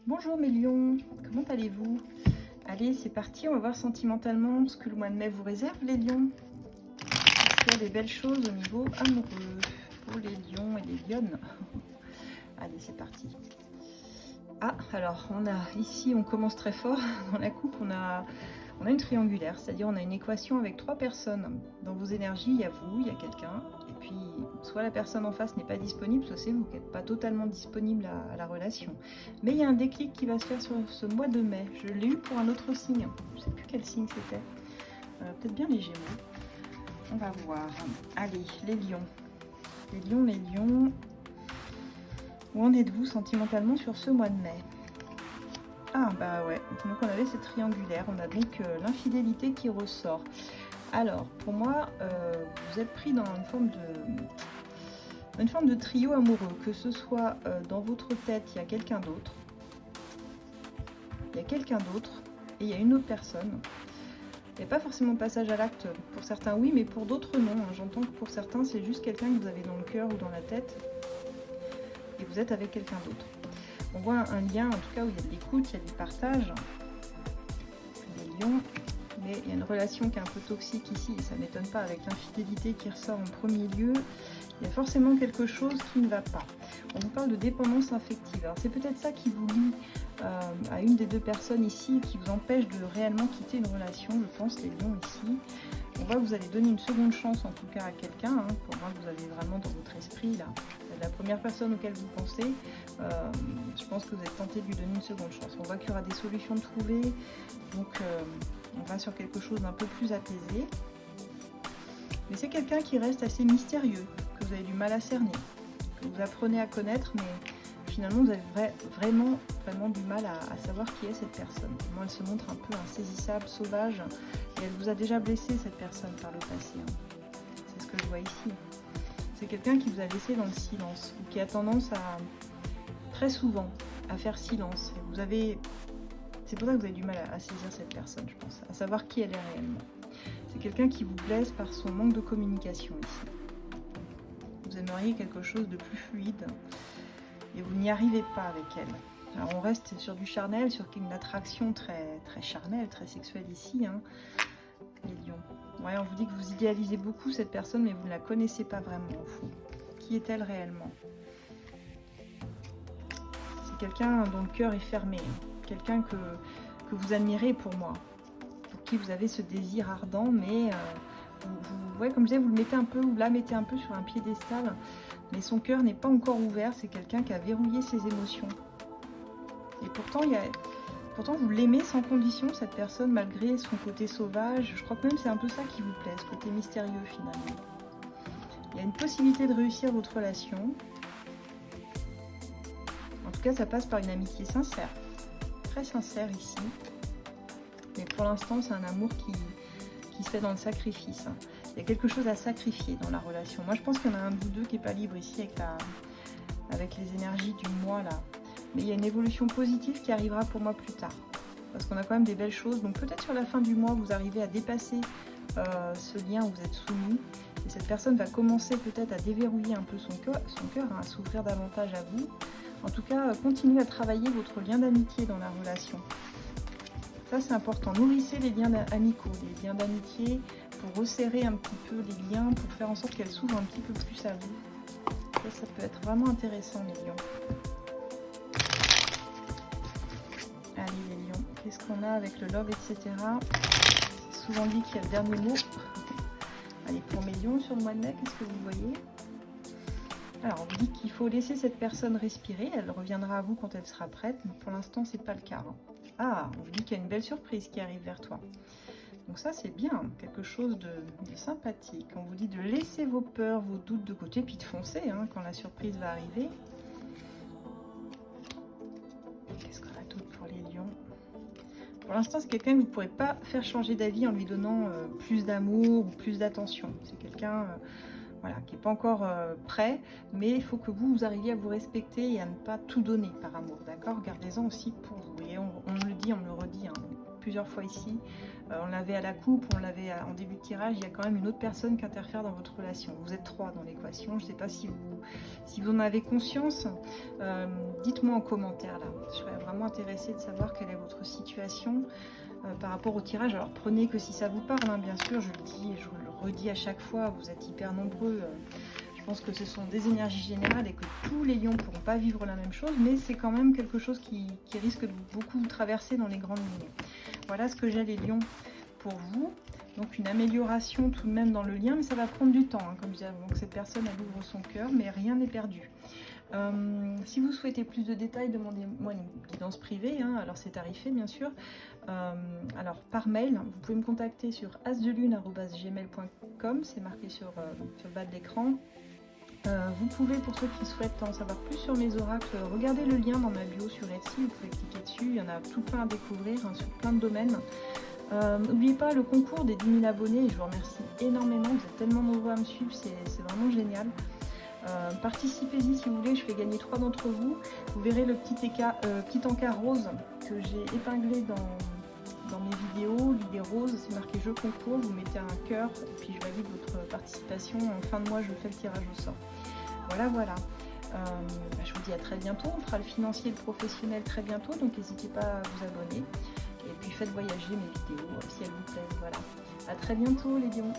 Bonjour mes lions, comment allez-vous? Allez, c'est parti, on va voir sentimentalement ce que le mois de mai vous réserve les lions. Est-ce qu'il y a des belles choses au niveau amoureux pour les lions et les lionnes? Allez, c'est parti. Ah, alors on a ici, on commence très fort dans la coupe, on a une triangulaire, c'est-à-dire on a une équation avec 3 personnes. Dans vos énergies, il y a vous, il y a quelqu'un, et puis soit la personne en face n'est pas disponible, soit c'est vous qui n'êtes pas totalement disponible à la relation. Mais il y a un déclic qui va se faire sur ce mois de mai. Je l'ai eu pour un autre signe, je ne sais plus quel signe c'était. Peut-être bien les Gémeaux. On va voir. Allez, les lions. Les lions, les lions. Où en êtes-vous sentimentalement sur ce mois de mai? Ah bah ouais, donc on avait cette triangulaire, on a donc l'infidélité qui ressort. Alors pour moi, vous êtes pris dans une forme de trio amoureux, que ce soit dans votre tête, il y a quelqu'un d'autre, et il y a une autre personne. Il n'y a pas forcément passage à l'acte, pour certains oui, mais pour d'autres non. J'entends que pour certains c'est juste quelqu'un que vous avez dans le cœur ou dans la tête, et vous êtes avec quelqu'un d'autre. On voit un lien, en tout cas, où il y a de l'écoute, il y a du partage, des lions, mais il y a une relation qui est un peu toxique ici, et ça ne m'étonne pas, avec l'infidélité qui ressort en premier lieu. Il y a forcément quelque chose qui ne va pas. On vous parle de dépendance affective. Alors c'est peut-être ça qui vous lie à une des deux personnes ici, qui vous empêche de réellement quitter une relation, je pense, les lions ici. On voit que vous allez donner une seconde chance, en tout cas, à quelqu'un, hein, pour voir que vous avez vraiment dans votre esprit, là, la première personne auquel vous pensez, je pense que vous êtes tenté de lui donner une seconde chance. On voit qu'il y aura des solutions trouvées, donc on va sur quelque chose d'un peu plus apaisé. Mais c'est quelqu'un qui reste assez mystérieux, que vous avez du mal à cerner, que vous apprenez à connaître, mais finalement vous avez vraiment du mal à savoir qui est cette personne. Moi, elle se montre un peu insaisissable, sauvage, et elle vous a déjà blessé, cette personne, par le passé. Hein. C'est ce que je vois ici. C'est quelqu'un qui vous a laissé dans le silence, ou qui a tendance à, très souvent, à faire silence. C'est pour ça que vous avez du mal à saisir cette personne, je pense, à savoir qui elle est réellement. C'est quelqu'un qui vous blesse par son manque de communication ici. Vous aimeriez quelque chose de plus fluide, et vous n'y arrivez pas avec elle. Alors on reste sur du charnel, sur une attraction très charnelle, très sexuelle ici, hein, les lions. Ouais, on vous dit que vous idéalisez beaucoup cette personne, mais vous ne la connaissez pas vraiment au fond. Qui est-elle réellement? C'est quelqu'un dont le cœur est fermé, quelqu'un que vous admirez pour moi, pour qui vous avez ce désir ardent, mais ouais, comme je disais, vous le mettez un peu, ou la mettez un peu sur un piédestal, mais son cœur n'est pas encore ouvert. C'est quelqu'un qui a verrouillé ses émotions. Et pourtant, vous l'aimez sans condition, cette personne, malgré son côté sauvage. Je crois que même c'est un peu ça qui vous plaît, ce côté mystérieux finalement. Il y a une possibilité de réussir votre relation. En tout cas, ça passe par une amitié sincère. Très sincère ici. Mais pour l'instant, c'est un amour qui se fait dans le sacrifice. Il y a quelque chose à sacrifier dans la relation. Moi, je pense qu'il y en a un de vous deux qui n'est pas libre ici avec les énergies du mois là. Mais il y a une évolution positive qui arrivera pour moi plus tard. Parce qu'on a quand même des belles choses. Donc peut-être sur la fin du mois, vous arrivez à dépasser ce lien où vous êtes soumis. Et cette personne va commencer peut-être à déverrouiller un peu son cœur, hein, à s'ouvrir davantage à vous. En tout cas, continuez à travailler votre lien d'amitié dans la relation. Ça, c'est important. Nourrissez les liens amicaux, les liens d'amitié, pour resserrer un petit peu les liens, pour faire en sorte qu'elles s'ouvrent un petit peu plus à vous. Ça peut être vraiment intéressant, les lions. Allez, les lions, qu'est-ce qu'on a avec le love, etc. C'est souvent dit qu'il y a le dernier mot. Allez, pour mes lions, sur le mois de mai, qu'est-ce que vous voyez? Alors, on vous dit qu'il faut laisser cette personne respirer. Elle reviendra à vous quand elle sera prête, mais pour l'instant, c'est pas le cas. Hein. Ah, on vous dit qu'il y a une belle surprise qui arrive vers toi. Donc ça, c'est bien, quelque chose de sympathique. On vous dit de laisser vos peurs, vos doutes de côté, puis de foncer hein, quand la surprise va arriver. Qu'est-ce qu'on a d'autre pour les lions? Pour l'instant, c'est quelqu'un que vous ne pourrez pas faire changer d'avis en lui donnant plus d'amour ou plus d'attention. C'est quelqu'un voilà, qui n'est pas encore prêt, mais il faut que vous arriviez à vous respecter et à ne pas tout donner par amour, d'accord? Gardez-en aussi pour vous. Et on me le dit, on me le redit, hein. plusieurs fois ici. On l'avait à la coupe, on l'avait en début de tirage. Il y a quand même une autre personne qui interfère dans votre relation. Vous êtes 3 dans l'équation. Je ne sais pas si vous en avez conscience. Dites-moi en commentaire là. Je serais vraiment intéressée de savoir quelle est votre situation par rapport au tirage. Alors prenez que si ça vous parle, hein, bien sûr. Je le dis et je le redis à chaque fois. Vous êtes hyper nombreux. Je pense que ce sont des énergies générales et que tous les lions ne pourront pas vivre la même chose, mais c'est quand même quelque chose qui risque de beaucoup vous traverser dans les grandes lignes. Voilà ce que j'ai les lions pour vous. Donc une amélioration tout de même dans le lien, mais ça va prendre du temps. Hein, comme je disais, donc cette personne, elle ouvre son cœur, mais rien n'est perdu. Si vous souhaitez plus de détails, demandez-moi une guidance privée, hein, alors c'est tarifé bien sûr. Alors par mail, vous pouvez me contacter sur asdelune@gmail.com, c'est marqué sur le bas de l'écran. Vous pouvez, pour ceux qui souhaitent en savoir plus sur mes oracles, regarder le lien dans ma bio sur Etsy, vous pouvez cliquer dessus, il y en a tout plein à découvrir hein, sur plein de domaines. N'oubliez pas le concours des 10 000 abonnés, et je vous remercie énormément, vous êtes tellement nombreux à me suivre, c'est vraiment génial. Participez-y si vous voulez, je fais gagner 3 d'entre vous. Vous verrez le petit encart rose que j'ai épinglé dans mes vidéos. L'idée rose, c'est marqué jeu concours, vous mettez un cœur et puis je valide votre participation. En fin de mois, je fais le tirage au sort. Voilà. Je vous dis à très bientôt. On fera le financier et le professionnel très bientôt, donc n'hésitez pas à vous abonner. Et puis faites voyager mes vidéos si elles vous plaisent. Voilà. À très bientôt les lions.